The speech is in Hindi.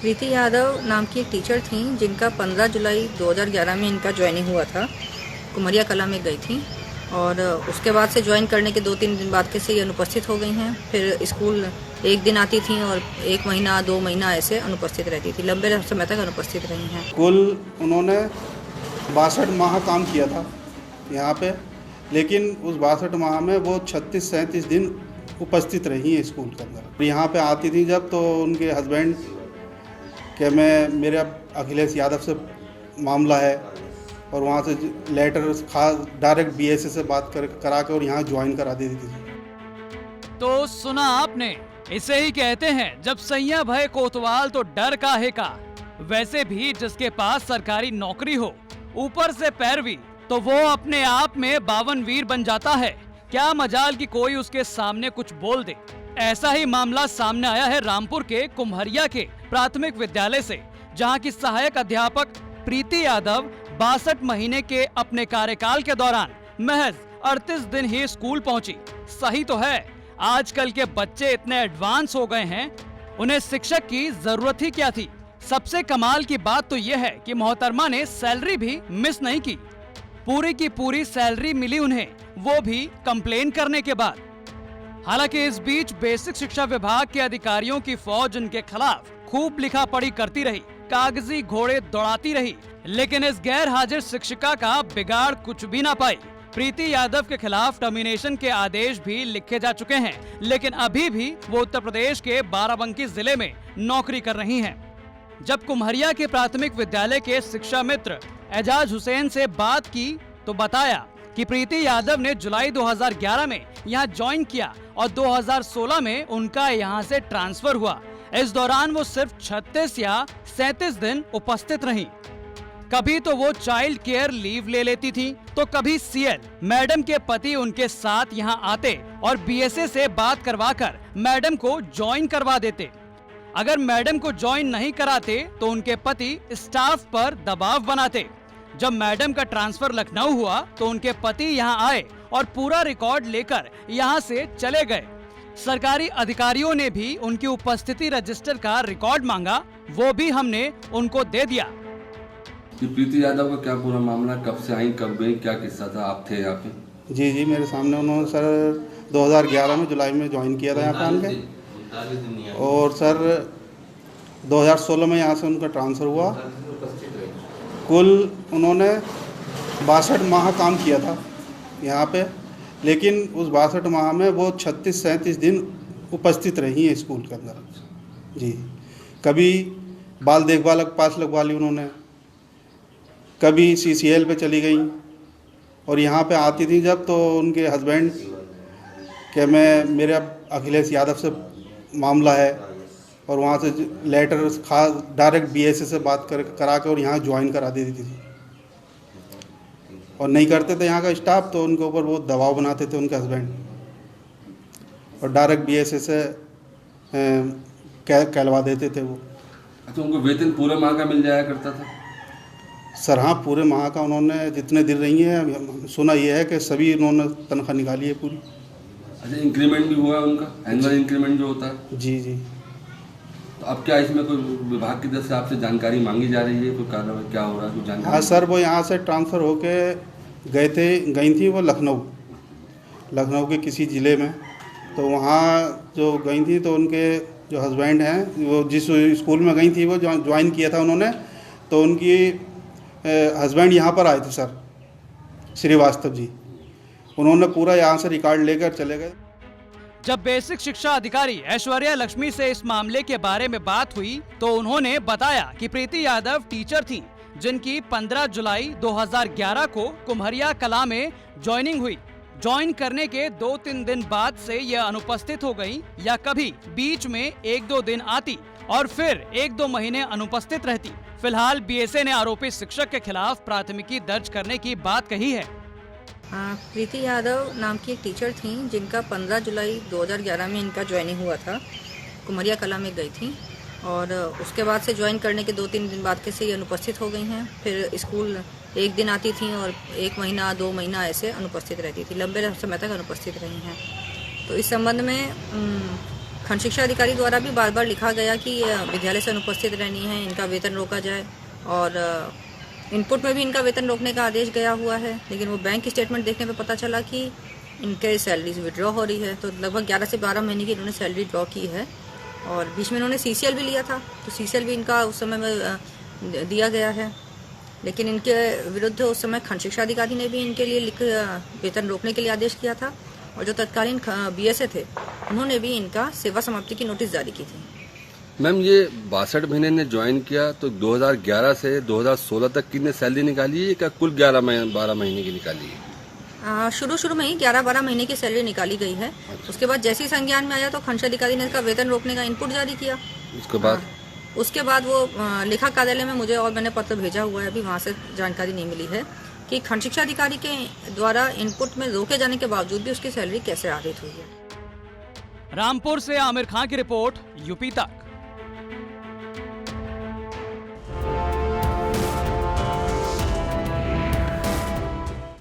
प्रीति यादव नाम की एक टीचर थी जिनका 15 जुलाई 2011 में इनका ज्वाइनिंग हुआ था। कुमरिया कला में गई थी और उसके बाद से ज्वाइन करने के 2-3 दिन बाद से ये अनुपस्थित हो गई हैं। फिर स्कूल एक दिन आती थी और 1 महीना 2 महीना ऐसे अनुपस्थित रहती थी। लंबे समय तक अनुपस्थित रही हैं। कुल उन्होंने 62 माह काम किया था यहाँ पे, लेकिन उस 62 माह में वो 36-37 दिन उपस्थित रही हैं स्कूल के अंदर। यहाँ पे आती थी जब, तो उनके हस्बैंड कि मेरे अखिलेश यादव से मामला है, और वहाँ से लेटर खास डायरेक्ट बीएसए से बात करा के और यहाँ ज्वाइन करा देती थी। तो सुना आपने, इसे ही कहते हैं जब सैया भय कोतवाल तो डर काहे का। वैसे भी जिसके पास सरकारी नौकरी हो, ऊपर से पैरवी, तो वो अपने आप में 52 वीर बन जाता है। क्या मजाल कि कोई उसके सामने कुछ बोल दे। ऐसा ही मामला सामने आया है रामपुर के कुम्हरिया के प्राथमिक विद्यालय से, जहां की सहायक अध्यापक प्रीति यादव 62 महीने के अपने कार्यकाल के दौरान महज 38 दिन ही स्कूल पहुंची। सही तो है, आजकल के बच्चे इतने एडवांस हो गए हैं, उन्हें शिक्षक की जरूरत ही क्या थी। सबसे कमाल की बात तो यह है कि मोहतरमा ने सैलरी भी मिस नहीं की। पूरी की पूरी सैलरी मिली उन्हें, वो भी कंप्लेन करने के बाद। हालांकि इस बीच बेसिक शिक्षा विभाग के अधिकारियों की फौज उनके खिलाफ खूब लिखा पढ़ी करती रही, कागजी घोड़े दौड़ाती रही, लेकिन इस गैर हाजिर शिक्षिका का बिगाड़ कुछ भी ना पाई। प्रीति यादव के खिलाफ टर्मिनेशन के आदेश भी लिखे जा चुके हैं, लेकिन अभी भी वो उत्तर प्रदेश के बाराबंकी जिले में नौकरी कर रही हैं। जब कुम्हरिया के प्राथमिक विद्यालय के शिक्षा मित्र एजाज हुसैन से बात की तो बताया कि प्रीति यादव ने जुलाई 2011 में यहाँ ज्वाइन किया और 2016 में उनका यहाँ से ट्रांसफर हुआ। इस दौरान वो सिर्फ 36 या 37 दिन उपस्थित रहीं। कभी तो वो चाइल्ड केयर लीव ले लेती थी, तो कभी सीएल मैडम के पति उनके साथ यहाँ आते और बीएसए से बात करवाकर मैडम को ज्वाइन करवा देते। अगर मैडम को ज्वाइन नहीं कराते तो उनके पति स्टाफ पर दबाव बनाते। जब मैडम का ट्रांसफर लखनऊ हुआ तो उनके पति यहाँ आए और पूरा रिकॉर्ड लेकर यहाँ से चले गए। सरकारी अधिकारियों ने भी उनकी उपस्थिति रजिस्टर का रिकॉर्ड मांगा, वो भी हमने उनको दे दिया। प्रीति यादव का क्या पूरा मामला, कब से आई, कब गई, क्या किस्सा था? आप थे यहाँ पे? जी, मेरे सामने उन्होंने सर 2011 में जुलाई में ज्वाइन किया था यहाँ पे आके, और सर 2016 में यहाँ से उनका ट्रांसफ़र हुआ। कुल उन्होंने 62 माह काम किया था यहाँ पे, लेकिन उस 62 माह में वो 36-37 दिन उपस्थित रही हैं स्कूल के अंदर। जी, कभी बाल देखभाल पास लगवा ली उन्होंने, कभी सीसीएल पे चली गई, और यहाँ पे आती थी जब, तो उनके हस्बैंड कि मेरे अखिलेश यादव से मामला है, और वहाँ से लेटर खास डायरेक्ट बीएसए से बात करा के और यहाँ ज्वाइन करा देती थी। और नहीं करते थे यहाँ का स्टाफ, तो उनके ऊपर वो दबाव बनाते थे उनके हस्बैंड, और डायरेक्ट बीएसए से कहलवा देते थे वो। अच्छा, उनको वेतन पूरे माह का मिल जाया करता था? सर हाँ, पूरे माह का उन्होंने जितने दिन रही हैं, सुना यह है कि सभी उन्होंने तनख्वाह निकाली है पूरी। अच्छा, इंक्रीमेंट भी हुआ है उनका, एनुअल इंक्रीमेंट जो होता है? जी। तो अब क्या इसमें कोई विभाग की तरफ से आपसे जानकारी मांगी जा रही है, कोई कार्रवाई क्या हो रहा है, कुछ जानकारी? हाँ सर, वो यहाँ से ट्रांसफ़र होके गई थी वो लखनऊ के किसी ज़िले में। तो वहाँ जो गई थी, तो उनके जो हस्बैंड हैं, वो जिस स्कूल में गई थी वो ज्वाइन किया था उन्होंने, तो उनकी हस्बैंड यहाँ पर आए थे सर, श्रीवास्तव जी। उन्होंने पूरा यहाँ से रिकॉर्ड लेकर चले गए। जब बेसिक शिक्षा अधिकारी ऐश्वर्या लक्ष्मी से इस मामले के बारे में बात हुई तो उन्होंने बताया कि प्रीति यादव टीचर थीं, जिनकी 15 जुलाई 2011 को कुम्हरिया कला में ज्वाइनिंग हुई। ज्वाइन करने के 2-3 दिन बाद से यह अनुपस्थित हो गई, या कभी बीच में 1-2 दिन आती और फिर 1-2 महीने अनुपस्थित रहती। फिलहाल बीएसए ने आरोपी शिक्षक के खिलाफ प्राथमिकी दर्ज करने की बात कही है। प्रीति यादव नाम की एक टीचर थी जिनका 15 जुलाई 2011 में इनका ज्वाइनिंग हुआ था। कुमरिया कला में गई थी और उसके बाद से ज्वाइन करने के 2-3 दिन बाद से ये अनुपस्थित हो गई हैं। फिर स्कूल एक दिन आती थी और 1 महीना 2 महीना ऐसे अनुपस्थित रहती थी। लंबे समय तक अनुपस्थित रही हैं। तो इस संबंध में खंड शिक्षा अधिकारी द्वारा भी बार बार लिखा गया कि विद्यालय से अनुपस्थित रहनी है, इनका वेतन रोका जाए, और इनपुट में भी इनका वेतन रोकने का आदेश गया हुआ है। लेकिन वो बैंक स्टेटमेंट देखने पे पता चला कि इनके सैलरीज विड्रॉ हो रही है। तो लगभग 11 से 12 महीने की इन्होंने सैलरी ड्रॉ की है, और बीच में इन्होंने CCL भी लिया था, तो CCL भी इनका उस समय में दिया गया है। लेकिन इनके विरुद्ध उस समय खंड शिक्षा अधिकारी ने भी इनके लिए वेतन रोकने के लिए आदेश किया था, और जो तत्कालीन BSA थे उन्होंने भी इनका सेवा समाप्ति की नोटिस जारी की थी। मैम, ये 62 महीने ने ज्वाइन किया तो 2011 से 2016 तक कितने सैलरी निकाली है, क्या कुल 12 महीने की निकाली है? शुरू में ही 11-12 महीने की सैलरी निकाली गई है। उसके बाद जैसे ही संज्ञान में आया तो खंड अधिकारी ने इसका वेतन रोकने का इनपुट जारी किया। उसके बाद वो लेखा कार्यालय में मुझे, और मैंने पत्र भेजा हुआ है, अभी वहाँ से जानकारी नहीं मिली है कि खंड शिक्षा अधिकारी के द्वारा इनपुट में रोके जाने के बावजूद भी उसकी सैलरी कैसे आरित हुई है। रामपुर से आमिर खान की रिपोर्ट, यूपी तक।